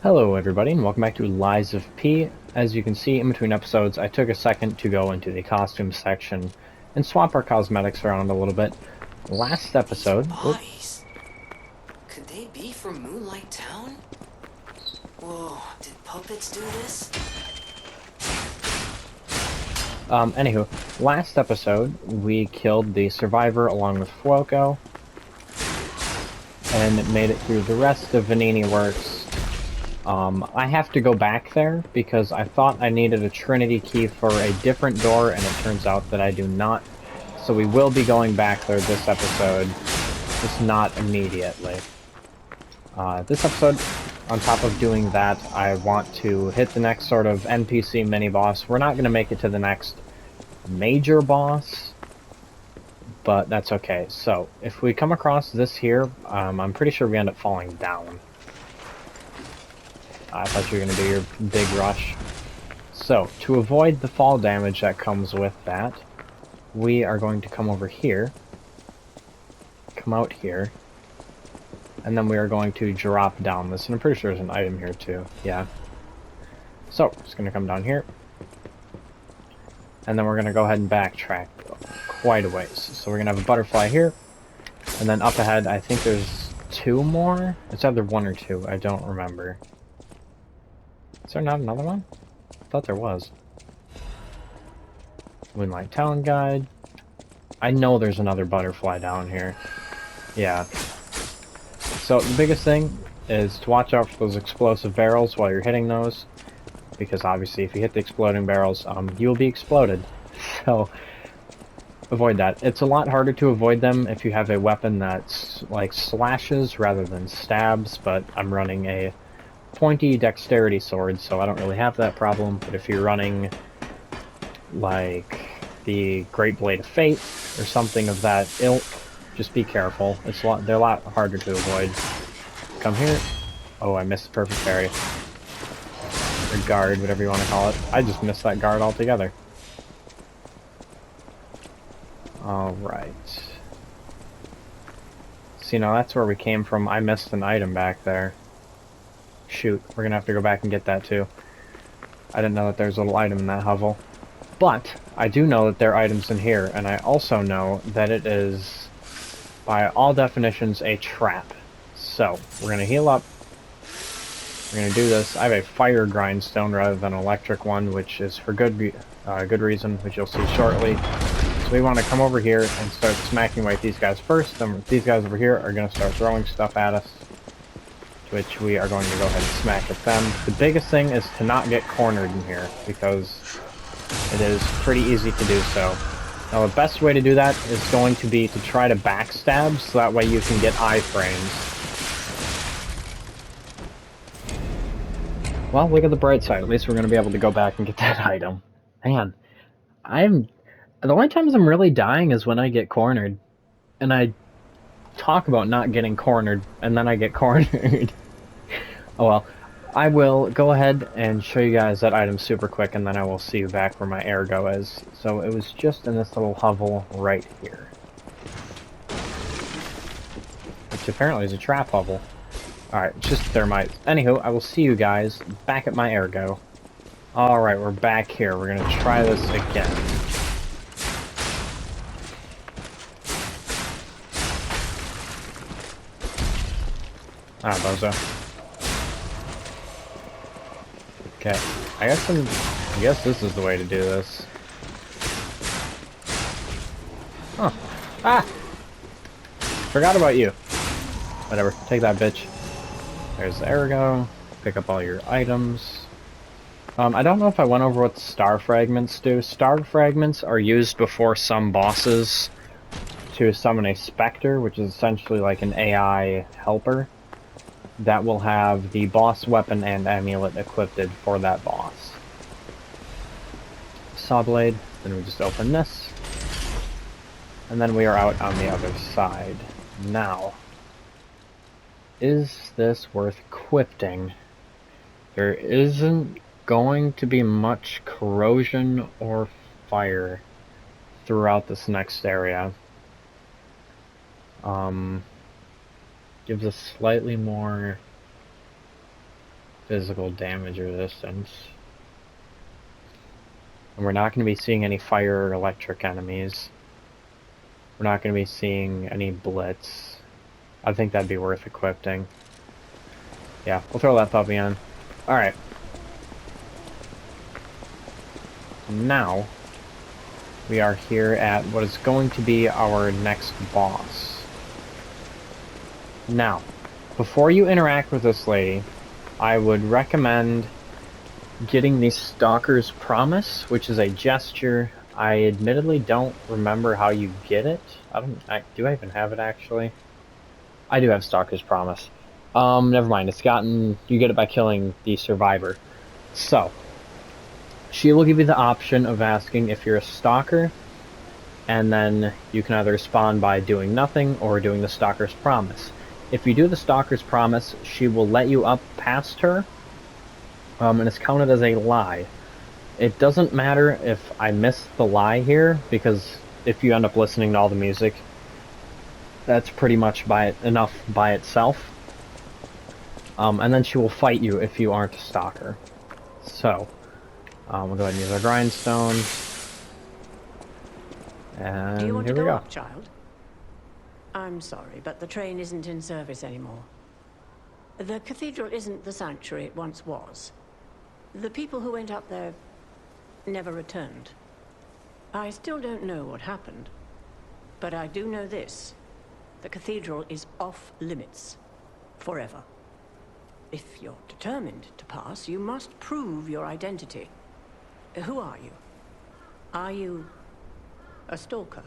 Hello everybody, and welcome back to Lies of P. As you can see, in between episodes, I took a second to go into the costume section and swap our cosmetics around a little bit. Last episode... These bodies, could they be from Moonlight Town? Whoa, did puppets do this? Anywho, last episode, we killed the survivor along with Fuoco, and made it through the rest of Vanini Works. I have to go back there because I thought I needed a Trinity key for a different door, and it turns out that I do not. So we will be going back there this episode, just not immediately. This episode, on top of doing that, I want to hit the next sort of NPC mini-boss. We're not going to make it to the next major boss, but that's okay. So, if we come across this here, I'm pretty sure we end up falling down. I thought you were going to do your big rush. So, to avoid the fall damage that comes with that, we are going to come over here, come out here, and then we are going to drop down this, and I'm pretty sure there's an item here too, yeah. So, just going to come down here, and then we're going to go ahead and backtrack quite a ways. So we're going to have a butterfly here, and then up ahead, I think there's two more? It's either one or two, I don't remember. Is there not another one? I thought there was. Moonlight Town Guide. I know there's another butterfly down here. Yeah. So the biggest thing is to watch out for those explosive barrels while you're hitting those, because obviously if you hit the exploding barrels, you'll be exploded. So avoid that. It's a lot harder to avoid them if you have a weapon that's like slashes rather than stabs, but I'm running a pointy dexterity sword, so I don't really have that problem. But if you're running like the Great Blade of Fate or something of that ilk, just be careful. They're a lot harder to avoid. Come here. Oh, I missed the perfect parry. Or guard, whatever you want to call it. I just missed that guard altogether. Alright. See, now that's where we came from. I missed an item back there. Shoot, we're gonna have to go back and get that too. I didn't know that there's a little item in that hovel. But, I do know that there are items in here, and I also know that it is, by all definitions, a trap. So, we're gonna heal up. We're gonna do this. I have a fire grindstone rather than an electric one, which is for good reason, which you'll see shortly. So we want to come over here and start smacking away at these guys first. Then these guys over here are gonna start throwing stuff at us, which we are going to go ahead and smack at them. The biggest thing is to not get cornered in here, because it is pretty easy to do so. Now the best way to do that is going to be to try to backstab, so that way you can get iframes. Well, look at the bright side. At least we're going to be able to go back and get that item. Man, the only times I'm really dying is when I get cornered. And I talk about not getting cornered, and then I get cornered. Oh well. I will go ahead and show you guys that item super quick, and then I will see you back where my ergo is. So it was just in this little hovel right here. Which apparently is a trap hovel. Alright, it's just thermite. Anywho, I will see you guys back at my ergo. Alright, we're back here. We're gonna try this again. Ah, bozo. Okay, I guess this is the way to do this. Huh. Ah! Forgot about you. Whatever, take that, bitch. There's the ergo. Pick up all your items. I don't know if I went over what star fragments do. Star fragments are used before some bosses to summon a specter, which is essentially like an AI helper that will have the boss weapon and amulet equipped for that boss. Saw blade, then we just open this, and then we are out on the other side. Now, is this worth equipping? There isn't going to be much corrosion or fire throughout this next area. Gives us slightly more physical damage resistance. And we're not going to be seeing any fire or electric enemies. We're not going to be seeing any blitz. I think that'd be worth equipping. Yeah, we'll throw that puppy on. Alright. Now, we are here at what is going to be our next boss. Now, before you interact with this lady, I would recommend getting the Stalker's Promise, which is a gesture. I admittedly don't remember how you get it. Do I even have it, actually? I do have Stalker's Promise. Never mind. You get it by killing the survivor. So, she will give you the option of asking if you're a stalker, and then you can either respond by doing nothing or doing the Stalker's Promise. If you do the Stalker's Promise, she will let you up past her, and it's counted as a lie. It doesn't matter if I miss the lie here, because if you end up listening to all the music, that's pretty much enough by itself. And then she will fight you if you aren't a stalker. So, we'll go ahead and use our grindstone. And do you want here to we go go. up, child? I'm sorry, but the train isn't in service anymore. The cathedral isn't the sanctuary it once was. The people who went up there never returned. I still don't know what happened, but I do know this. The cathedral is off limits. Forever. If you're determined to pass, you must prove your identity. Who are you? Are you a stalker?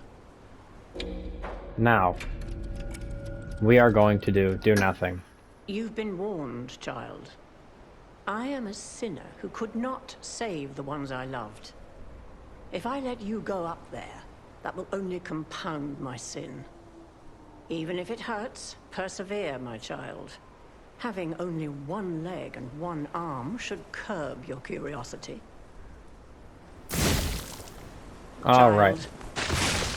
Now, we are going to do nothing. You've been warned, child. I am a sinner who could not save the ones I loved. If I let you go up there, that will only compound my sin. Even if it hurts, persevere, my child. Having only one leg and one arm should curb your curiosity. All right.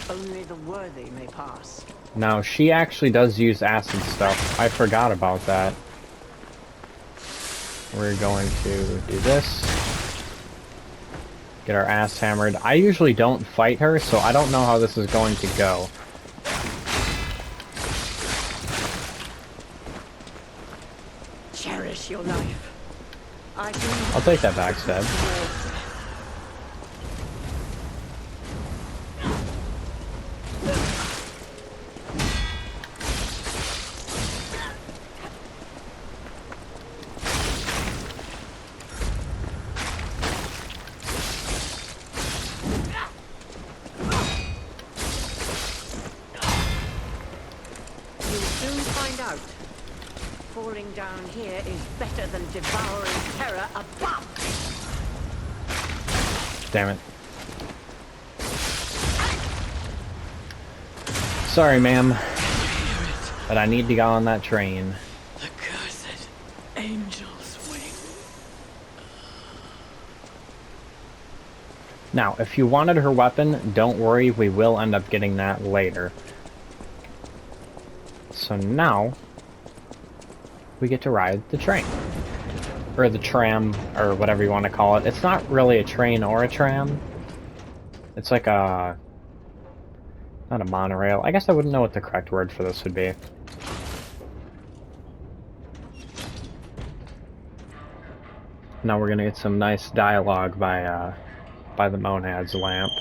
Only the worthy may pass. Now, she actually does use acid stuff. I forgot about that. We're going to do this. Get our ass hammered. I usually don't fight her, so I don't know how this is going to go. Cherish your life. I'll take that backstab. Falling down here is better than devouring terror above. Damn it. Sorry, ma'am, but I need to go on that train. The cursed angel's wing. Now, if you wanted her weapon, don't worry, we will end up getting that later. So now, we get to ride the train. Or the tram, or whatever you want to call it. It's not really a train or a tram. It's like a... not a monorail. I guess I wouldn't know what the correct word for this would be. Now we're gonna get some nice dialogue by the Monad's lamp.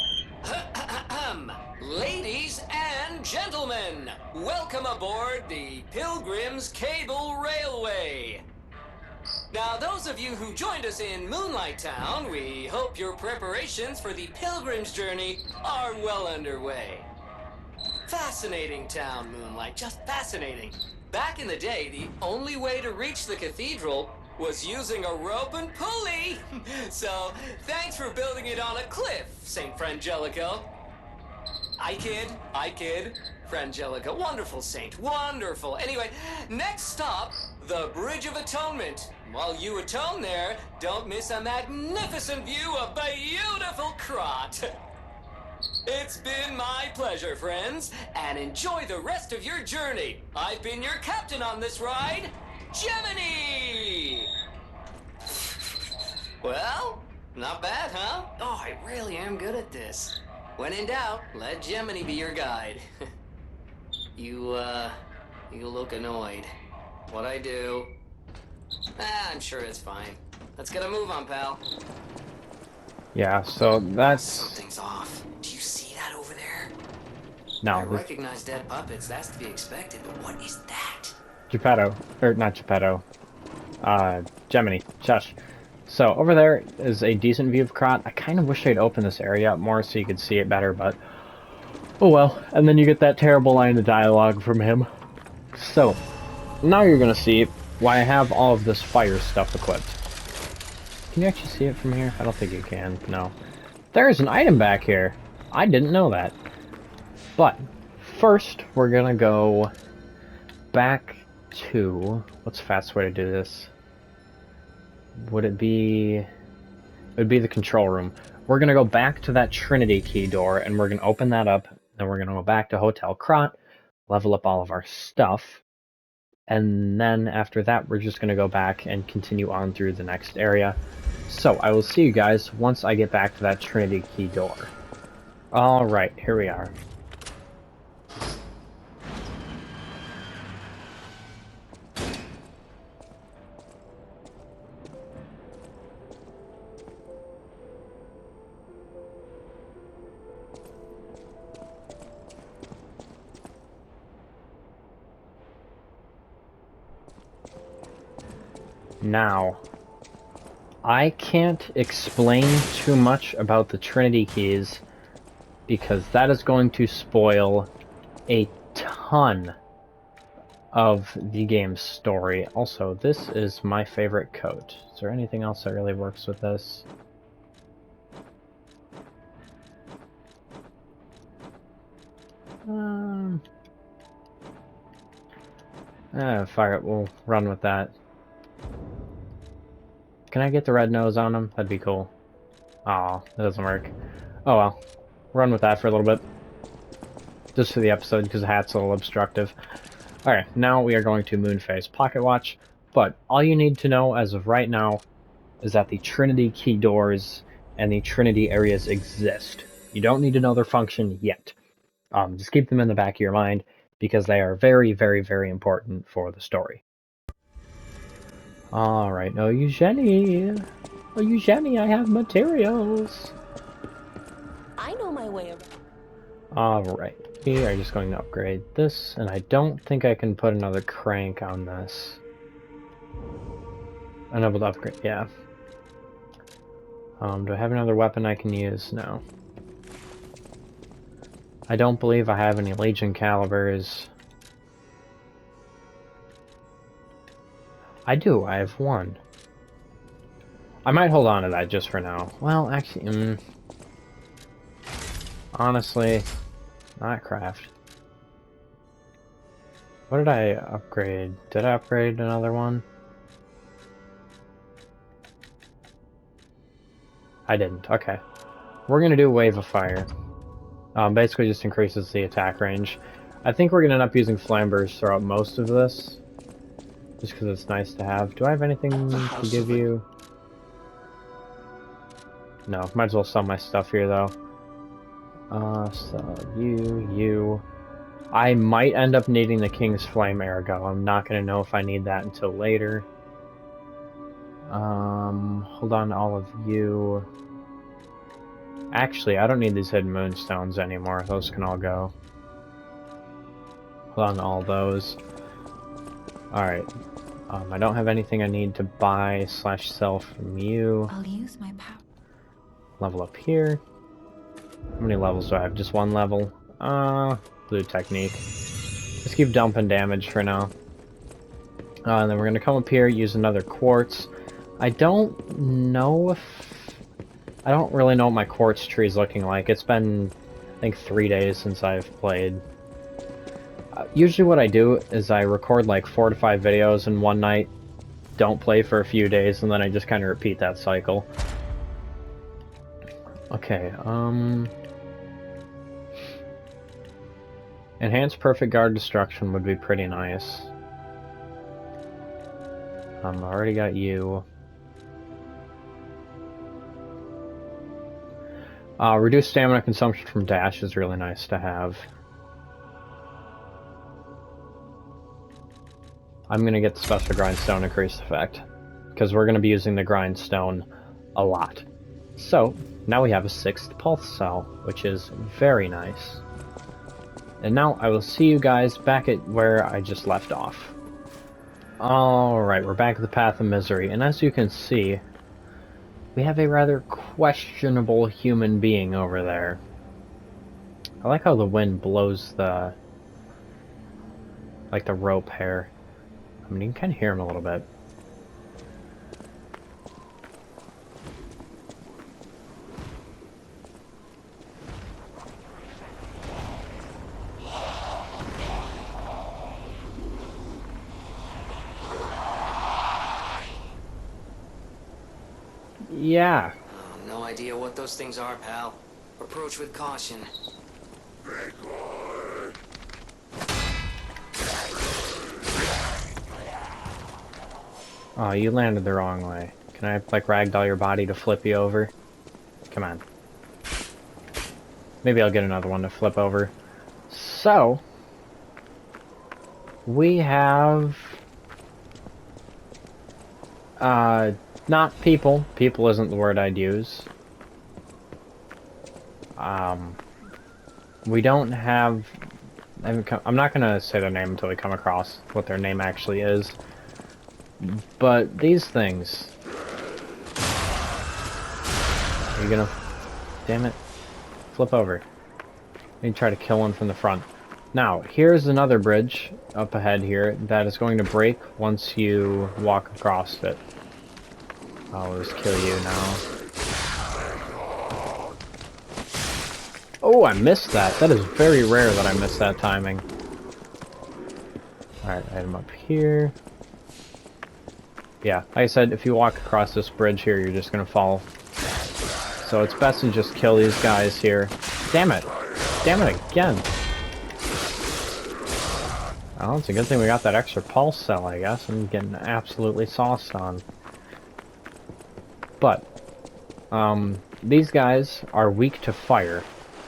Ladies and gentlemen, welcome aboard the Pilgrim's Cable Railway. Now, those of you who joined us in Moonlight Town, we hope your preparations for the Pilgrim's journey are well underway. Fascinating town, Moonlight, just fascinating. Back in the day, the only way to reach the cathedral was using a rope and pulley. So, thanks for building it on a cliff, St. Frangelico. I kid. Frangelica, wonderful saint, wonderful. Anyway, next stop, the Bridge of Atonement. While you atone there, don't miss a magnificent view of beautiful Krot. It's been my pleasure, friends, and enjoy the rest of your journey. I've been your captain on this ride, Gemini! Not bad, huh? Oh, I really am good at this. When in doubt, let Gemini be your guide. You look annoyed. What I do? I'm sure it's fine. Let's get a move on, pal. Yeah, so that's... Something's off. Do you see that over there? No, I recognize dead puppets. That's to be expected, but what is that? Geppetto. Or, not Geppetto. Gemini. Shush. So, over there is a decent view of Krat. I kind of wish I'd open this area up more so you could see it better, but... oh well. And then you get that terrible line of dialogue from him. So, now you're gonna see why I have all of this fire stuff equipped. Can you actually see it from here? I don't think you can. No. There's an item back here. I didn't know that. But, first, we're gonna go back to... what's the fastest way to do this? Would it be... it would be the control room. We're gonna go back to that Trinity key door, and we're gonna open that up. Then we're gonna go back to Hotel Krat, level up all of our stuff. And then after that, we're just gonna go back and continue on through the next area. So, I will see you guys once I get back to that Trinity key door. Alright, here we are. Now, I can't explain too much about the Trinity keys because that is going to spoil a ton of the game's story. Also, this is my favorite coat. Is there anything else that really works with this? Fire it. We'll run with that. Can I get the red nose on him? That'd be cool. Aw, that doesn't work. Oh well. Run with that for a little bit. Just for the episode, because the hat's a little obstructive. Alright, now we are going to Moonface Pocket Watch. But all you need to know as of right now is that the Trinity key doors and the Trinity areas exist. You don't need to know their function yet. Just keep them in the back of your mind, because they are very, very, very important for the story. Alright, oh Eugenie! Oh Eugenie, I have materials! I know my way around. Alright, we are just going to upgrade this, and I don't think I can put another crank on this. Unable to upgrade, yeah. Do I have another weapon I can use? No. I don't believe I have any Legion calibers. I do, I have one. I might hold on to that just for now. Well, actually, honestly, not craft. What did I upgrade? Did I upgrade another one? I didn't, okay. We're gonna do Wave of Fire. Basically just increases the attack range. I think we're gonna end up using Flame Burst throughout most of this. Just because it's nice to have. Do I have anything to give you? No, might as well sell my stuff here though. So you. I might end up needing the King's Flame Ergo. I'm not gonna know if I need that until later. Hold on to all of you. Actually, I don't need these Hidden Moonstones anymore. Those can all go. Hold on to all those. Alright. I don't have anything I need to buy / sell from you. I'll use my power. Level up here. How many levels do I have? Just one level? Blue Technique. Just keep dumping damage for now. And then we're gonna come up here, use another Quartz. I don't know if... I don't really know what my Quartz tree is looking like. It's been, I think, 3 days since I've played. Usually what I do is I record like 4 to 5 videos in one night, don't play for a few days, and then I just kind of repeat that cycle. Okay, Enhanced Perfect Guard Destruction would be pretty nice. I already got you. Reduced stamina consumption from dash is really nice to have. I'm gonna get the special grindstone increased effect, because we're gonna be using the grindstone a lot. So, now we have a 6th pulse cell, which is very nice. And now I will see you guys back at where I just left off. Alright, we're back at the Path of Misery, and as you can see, we have a rather questionable human being over there. I like how the wind blows the... like the rope hair. I mean, you can kind of hear him a little bit. Yeah. Oh, no idea what those things are, pal. Approach with caution. Oh, you landed the wrong way. Can I, like, ragdoll your body to flip you over? Come on. Maybe I'll get another one to flip over. So, we have... not people. People isn't the word I'd use. We don't have... I'm not gonna say their name until we come across what their name actually is. But these things... Are you gonna... Damn it. Flip over. You try to kill one from the front. Now, here's another bridge up ahead here that is going to break once you walk across it. I'll just kill you now. Oh, I missed that. That is very rare that I miss that timing. Alright, item up here. Yeah, like I said, if you walk across this bridge here, you're just gonna fall. So it's best to just kill these guys here. Damn it! Damn it again! Oh, it's a good thing we got that extra pulse cell, I guess. I'm getting absolutely sauced on. But, these guys are weak to fire,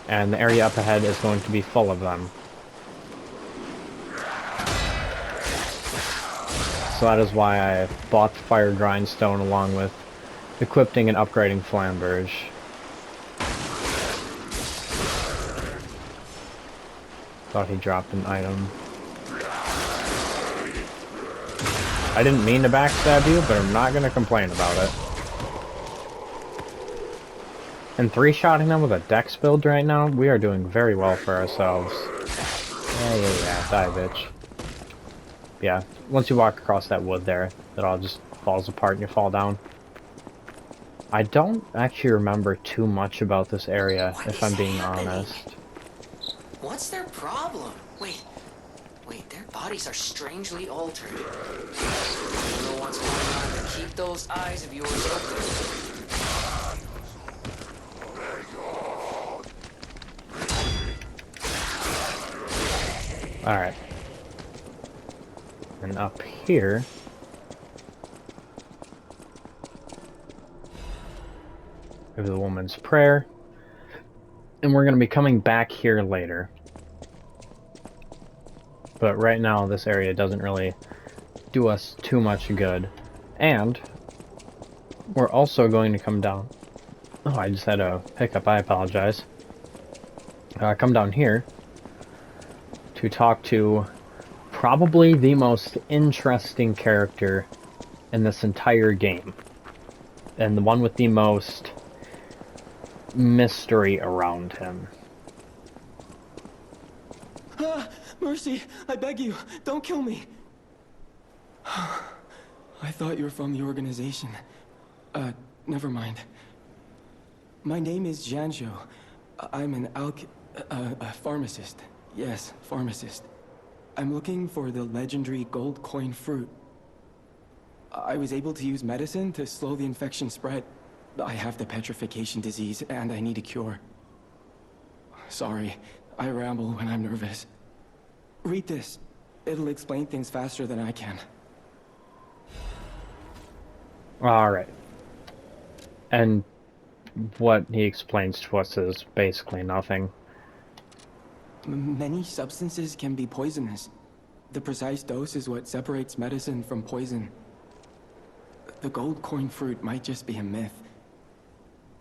and the area up ahead is going to be full of them. So that is why I bought the fire grindstone along with equipping and upgrading Flamberge. Thought he dropped an item. I didn't mean to backstab you, but I'm not going to complain about it. And 3-shotting them with a dex build right now, we are doing very well for ourselves. Yeah, die, bitch. Yeah, once you walk across that wood there, it all just falls apart and you fall down. I don't actually remember too much about this area, if I'm being honest. What's their problem? Wait, their bodies are strangely altered. I don't know what's going on, but keep those eyes of yours open. Alright. And up here... we have the woman's prayer. And we're going to be coming back here later. But right now, this area doesn't really do us too much good. And we're also going to come down... Oh, I just had a hiccup. I apologize. Come down here to talk to probably the most interesting character in this entire game. And the one with the most mystery around him. Mercy, I beg you, don't kill me. I thought you were from the organization. Never mind. My name is Janjo. I'm an a pharmacist. Yes, pharmacist. I'm looking for the legendary gold coin fruit. I was able to use medicine to slow the infection spread. I have the petrification disease, and I need a cure. Sorry, I ramble when I'm nervous. Read this. It'll explain things faster than I can. Alright. And what he explains to us is basically nothing. Many substances can be poisonous. The precise dose is what separates medicine from poison. The gold coin fruit might just be a myth.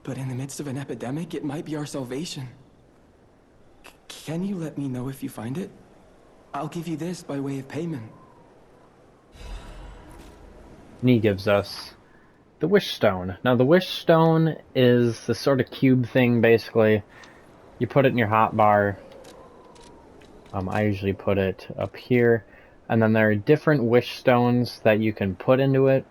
But in the midst of an epidemic, it might be our salvation. Can you let me know if you find it? I'll give you this by way of payment. And he gives us the Wish Stone. Now, the Wish Stone is the sort of cube thing, basically. You put it in your hotbar. I usually put it up here. And then there are different Wish Stones that you can put into it.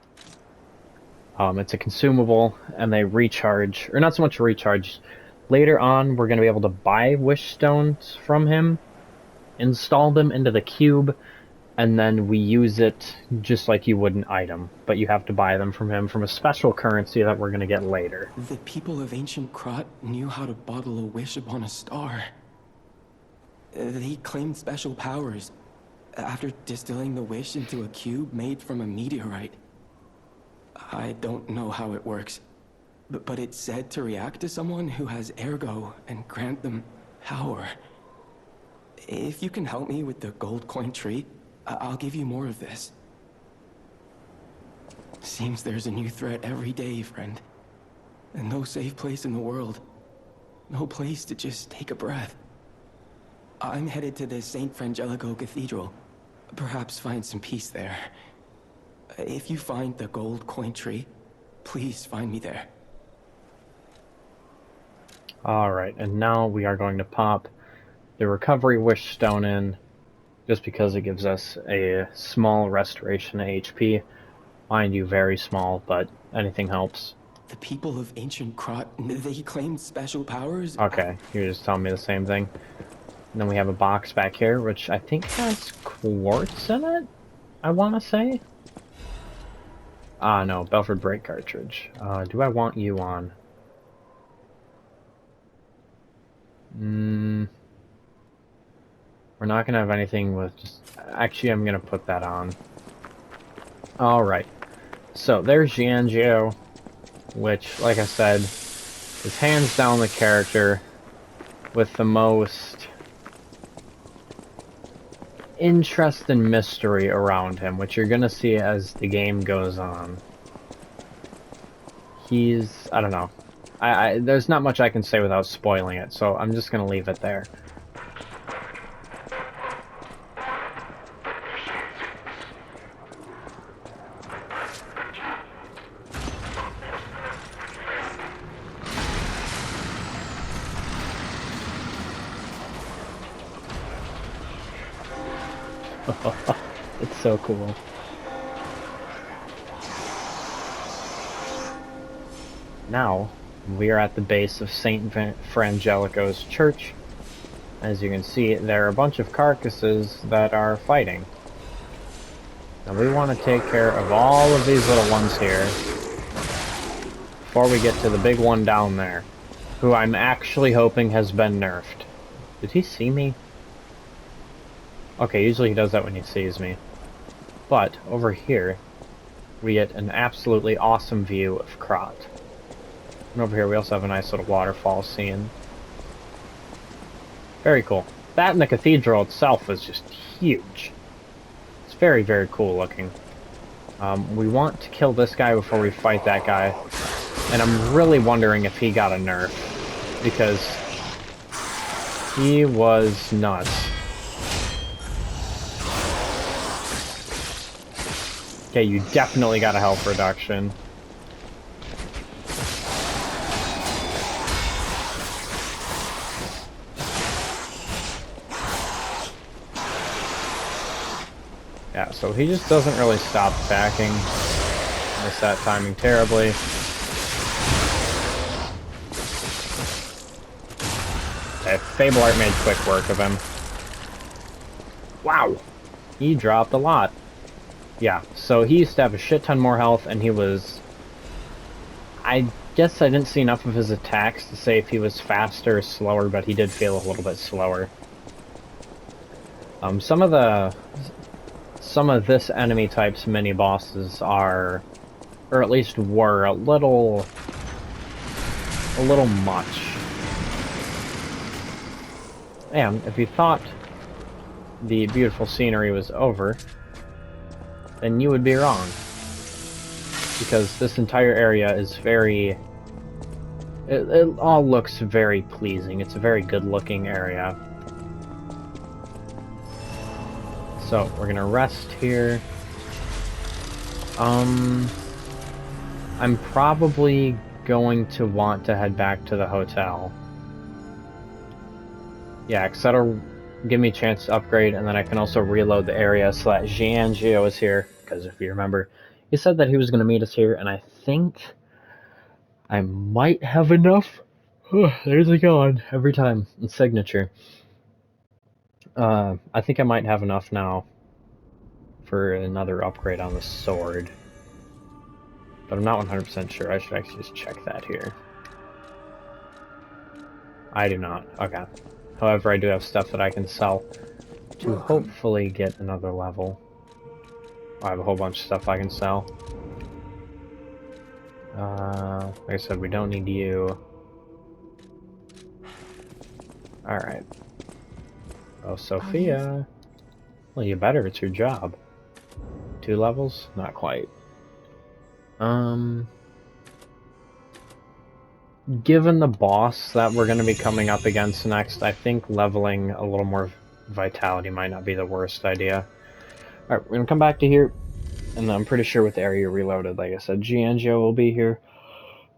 It's a consumable, and they recharge. Or not so much recharge. Later on, we're going to be able to buy Wish Stones from him. Install them into the cube. And then we use it just like you would an item. But you have to buy them from him from a special currency that we're going to get later. The people of ancient Krot knew how to bottle a wish upon a star. They claimed special powers after distilling the wish into a cube made from a meteorite. I don't know how it works, but it's said to react to someone who has ergo and grant them power. If you can help me with the gold coin tree, I'll give you more of this. Seems there's a new threat every day, friend. And no safe place in the world. No place to just take a breath. I'm headed to the St. Frangelico Cathedral. Perhaps find some peace there. If you find the gold coin tree, please find me there. Alright, and now we are going to pop the Recovery Wish Stone in, just because it gives us a small restoration of HP. Mind you, very small, but anything helps. The people of ancient Krot, they claimed special powers? Okay, you're just telling me the same thing. And then we have a box back here, which I think has quartz in it, I want to say. Ah, no, Belford Brake Cartridge. Do I want you on? We're not going to have anything with just... Actually, I'm going to put that on. Alright. So, there's Jianjiu, which, like I said, is hands down the character with the most interest and mystery around him, which you're going to see as the game goes on. He's... I don't know. There's not much I can say without spoiling it, so I'm just going to leave it there. It's so cool. Now, we are at the base of St. Frangelico's church. As you can see, there are a bunch of carcasses that are fighting. Now we want to take care of all of these little ones here before we get to the big one down there, who I'm actually hoping has been nerfed. Did he see me? Okay, usually he does that when he sees me. But, over here, we get an absolutely awesome view of Krot. And over here we also have a nice little waterfall scene. Very cool. That and the cathedral itself is just huge. It's very, very cool looking. We want to kill this guy before we fight that guy. And I'm really wondering if he got a nerf. Because he was nuts. Okay, you definitely got a health reduction. Yeah, so he just doesn't really stop attacking. Missed that timing terribly. Okay, Fable Art made quick work of him. Wow! He dropped a lot. Yeah, so he used to have a shit ton more health, and he was... I guess I didn't see enough of his attacks to say if he was faster or slower, but he did feel a little bit slower. Some of this enemy type's mini-bosses are, or at least were, a little a little much. And if you thought the beautiful scenery was over, then you would be wrong. Because this entire area is very... It all looks very pleasing. It's a very good-looking area. So, we're gonna rest here. I'm probably going to want to head back to the hotel. Yeah, because that'll give me a chance to upgrade, and then I can also reload the area so that Giangio is here. Because if you remember, he said that he was going to meet us here, and I think I might have enough. There's it going every time in signature. I think I might have enough now for another upgrade on the sword. But I'm not 100% sure. I should actually just check that here. I do not. Okay. However, I do have stuff that I can sell to hopefully get another level. I have a whole bunch of stuff I can sell. Like I said, we don't need you. Alright. Oh, Sophia. Well, you better. It's your job. 2 levels? Not quite. Given the boss that we're going to be coming up against next, I think leveling a little more vitality might not be the worst idea. Alright, we're going to come back to here, and I'm pretty sure with the area reloaded, like I said, Giangio will be here.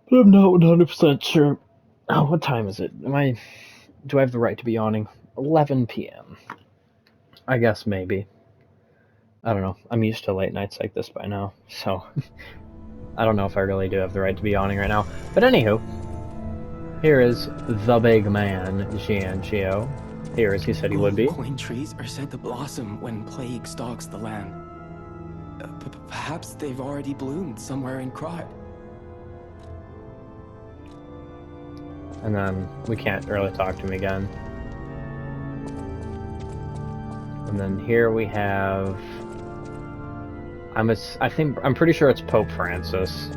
But I'm not 100% sure. Oh, what time is it? Do I have the right to be yawning? 11 p.m. I guess maybe. I don't know. I'm used to late nights like this by now, so... I don't know if I really do have the right to be yawning right now. But anywho, here is the big man, Giangio. Here, as he said he would be. Point trees are said to blossom when plague stalks the land. Perhaps they've already bloomed somewhere in Krot. And then we can't really talk to him again. And then here we have... I'm pretty sure it's Pope Francis.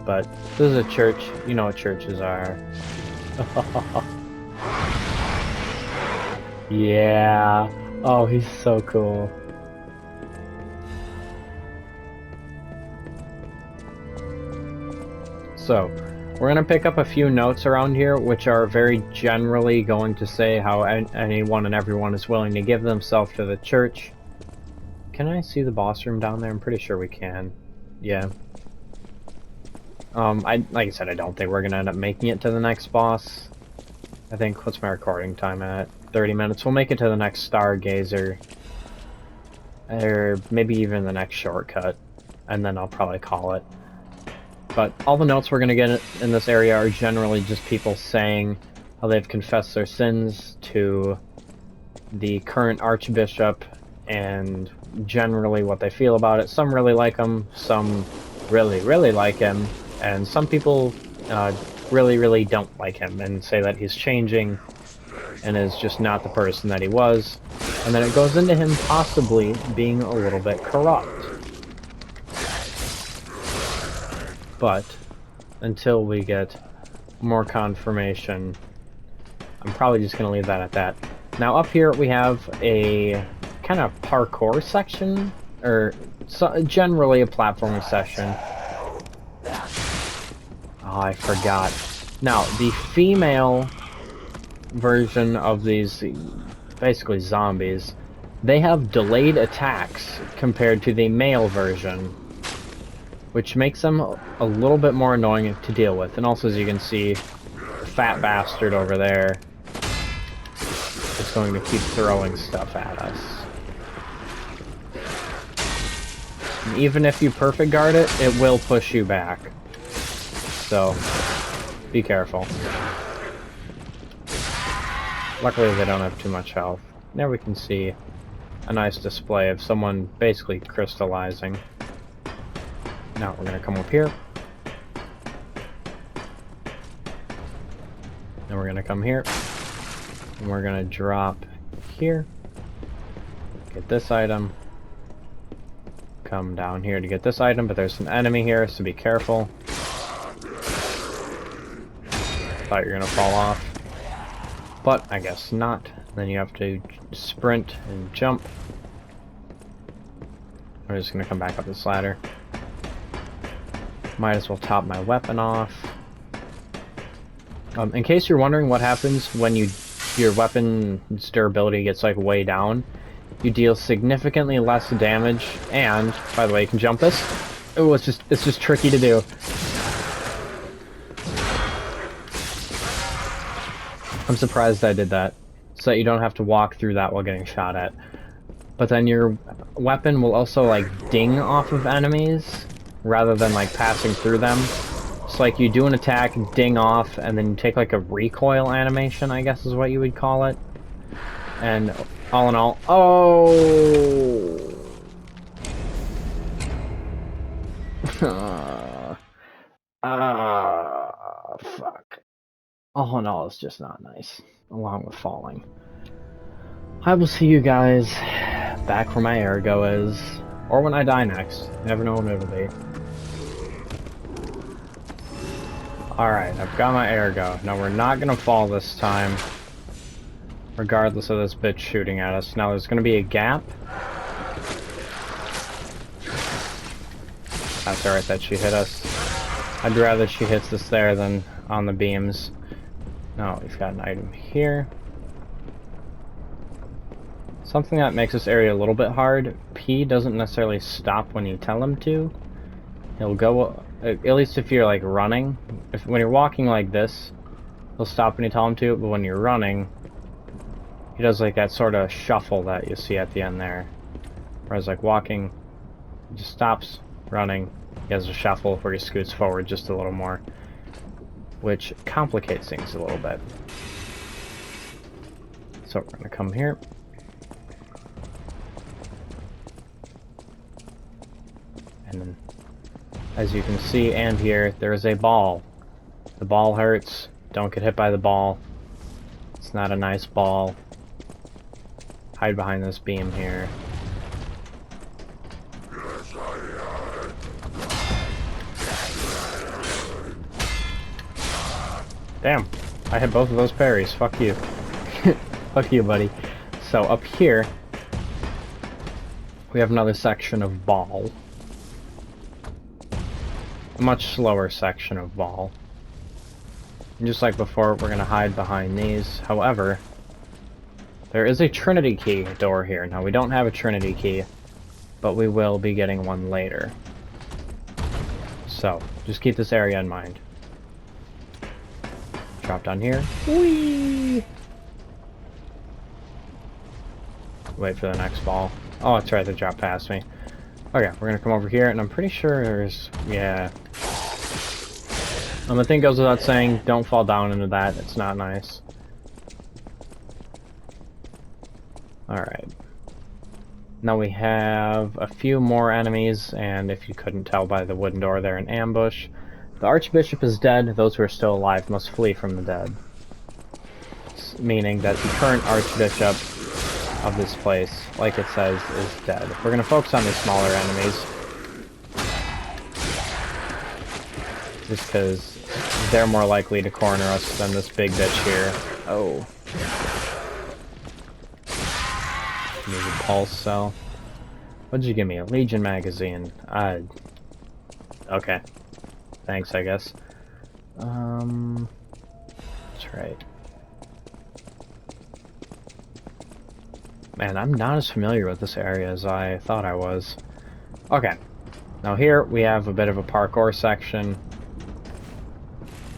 But this is a church. You know what churches are. Yeah. Oh, he's so cool. So, we're going to pick up a few notes around here, which are very generally going to say how anyone and everyone is willing to give themselves to the church. Can I see the boss room down there? I'm pretty sure we can. Yeah. Like I said, I don't think we're gonna end up making it to the next boss. I think, what's my recording time at? 30 minutes. We'll make it to the next Stargazer. Or maybe even the next shortcut. And then I'll probably call it. But all the notes we're gonna get in this area are generally just people saying how they've confessed their sins to the current Archbishop and generally what they feel about it. Some really like him, some really, really like him, and some people really, really don't like him and say that he's changing and is just not the person that he was. And then it goes into him possibly being a little bit corrupt. But until we get more confirmation, I'm probably just going to leave that at that. Now up here we have a kind of parkour section, or generally a platforming section. Oh, I forgot. Now, the female version of these, basically zombies, they have delayed attacks compared to the male version, which makes them a little bit more annoying to deal with. And also, as you can see, the fat bastard over there is going to keep throwing stuff at us. And even if you perfect guard it, it will push you back. So, be careful. Luckily they don't have too much health. There we can see a nice display of someone basically crystallizing. Now we're gonna come up here. And we're gonna come here. And we're gonna drop here. Get this item. Come down here to get this item, but there's an enemy here, so be careful. Thought you were gonna fall off. But I guess not. Then you have to sprint and jump. I'm just gonna come back up this ladder. Might as well top my weapon off. In case you're wondering what happens when your weapon's durability gets like way down, you deal significantly less damage. And by the way, you can jump this. Oh, it's just tricky to do. I'm surprised I did that, so that you don't have to walk through that while getting shot at. But then your weapon will also like ding off of enemies rather than like passing through them. It's like you do an attack, ding off, and then you take like a recoil animation, I guess is what you would call it. And all in all, oh! Fuck. All in all, it's just not nice, along with falling. I will see you guys back where my ergo is, or when I die next. You never know when it'll be. Alright, I've got my ergo. Now we're not gonna fall this time, regardless of this bitch shooting at us. Now there's gonna be a gap. That's alright that she hit us. I'd rather she hits us there than on the beams. Now we've got an item here. Something that makes this area a little bit hard. P doesn't necessarily stop when you tell him to. He'll go, at least if you're like running. When you're walking like this, he'll stop when you tell him to, but when you're running, he does like that sort of shuffle that you see at the end there. Whereas like walking, he just stops, running, he has a shuffle where he scoots forward just a little more, which complicates things a little bit. So we're gonna come here. And then, as you can see and hear, there is a ball. The ball hurts. Don't get hit by the ball. It's not a nice ball. Hide behind this beam here. Damn, I hit both of those parries. Fuck you. Fuck you, buddy. So up here, we have another section of ball. A much slower section of ball. And just like before, we're gonna hide behind these. However, there is a Trinity key door here. Now, we don't have a Trinity key, but we will be getting one later. So, just keep this area in mind. Drop down here. Whee! Wait for the next ball. Oh, that's right, they dropped past me. Okay, we're gonna come over here, and I'm pretty sure there's... yeah. The thing goes without saying, don't fall down into that. It's not nice. Alright. Now we have a few more enemies, and if you couldn't tell by the wooden door, they're in ambush. The Archbishop is dead. Those who are still alive must flee from the dead. Meaning that the current Archbishop of this place, like it says, is dead. We're going to focus on these smaller enemies. Just because they're more likely to corner us than this big bitch here. Oh. Need a pulse cell. What'd you give me? A Legion magazine. Okay. Thanks, I guess. That's right. Man, I'm not as familiar with this area as I thought I was. Okay. Now here we have a bit of a parkour section.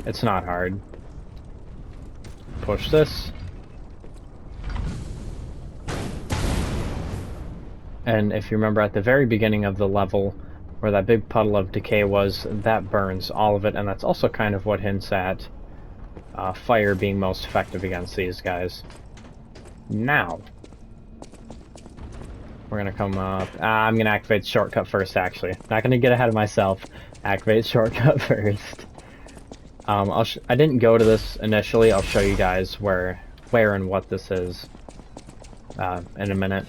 It's not hard. Push this. And if you remember at the very beginning of the level, where that big puddle of decay was, that burns all of it, and that's also kind of what hints at fire being most effective against these guys. Now, we're gonna come up. I'm gonna activate shortcut first, actually. Not gonna get ahead of myself. Activate shortcut first. I didn't go to this initially. I'll show you guys where and what this is in a minute.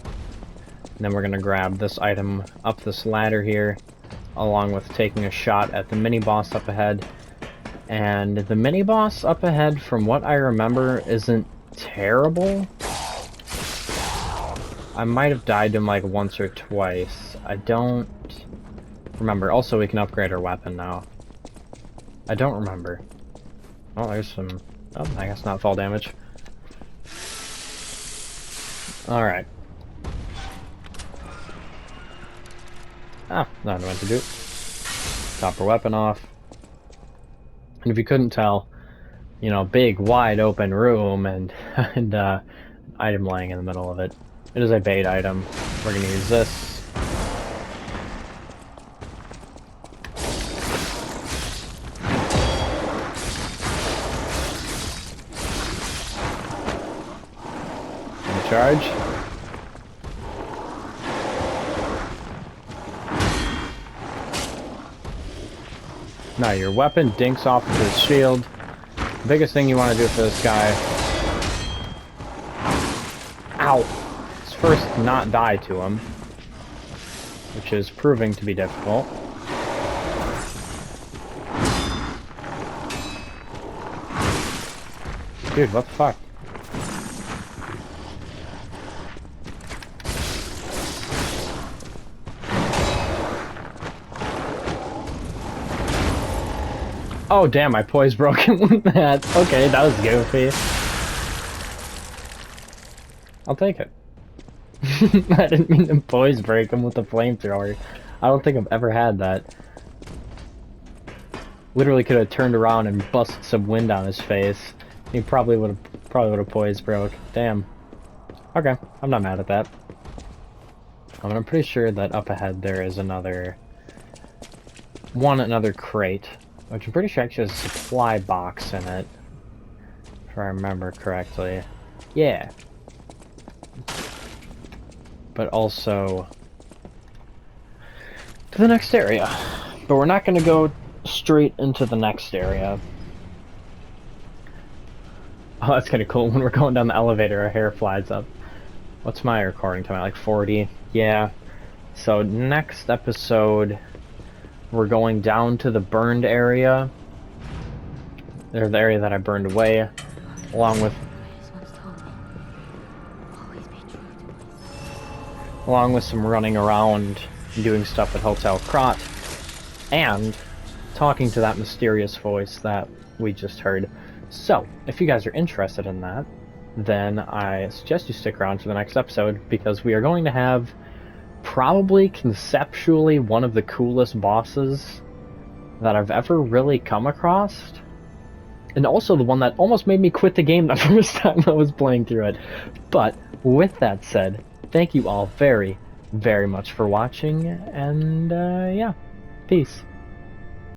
And then we're gonna grab this item up this ladder here, along with taking a shot at the mini-boss up ahead. And the mini-boss up ahead, from what I remember, isn't terrible. I might have died to him like once or twice. I don't remember. Also, we can upgrade our weapon now. I don't remember. Oh, there's some... Oh, I guess not fall damage. Alright. Ah, now I know what to do. Top our weapon off. And if you couldn't tell, you know, big, wide open room and, item lying in the middle of it. It is a bait item. We're gonna use this. Gonna charge. Now your weapon dinks off of his shield. The biggest thing you want to do for this guy... Ow! Is first not die to him. Which is proving to be difficult. Dude, what the fuck? Oh damn, my poise broken with that. Okay, that was goofy. I'll take it. I didn't mean to poise break him with the flamethrower. I don't think I've ever had that. Literally could have turned around and busted some wind on his face. He probably would have poise broke. Damn. Okay, I'm not mad at that. I'm pretty sure that up ahead there is another crate. Which I'm pretty sure actually has a supply box in it. If I remember correctly. Yeah. But also... to the next area. But we're not going to go straight into the next area. Oh, that's kind of cool. When we're going down the elevator, our hair flies up. What's my recording time? Like 40? Yeah. So next episode... we're going down to the burned area. There's the area that I burned away, along with some running around and doing stuff at Hotel Krat, and talking to that mysterious voice that we just heard. So, if you guys are interested in that, then I suggest you stick around for the next episode, because we are going to have probably conceptually one of the coolest bosses that I've ever really come across, and also the one that almost made me quit the game the first time I was playing through it. But with that said, thank you all very, very much for watching, and yeah, peace.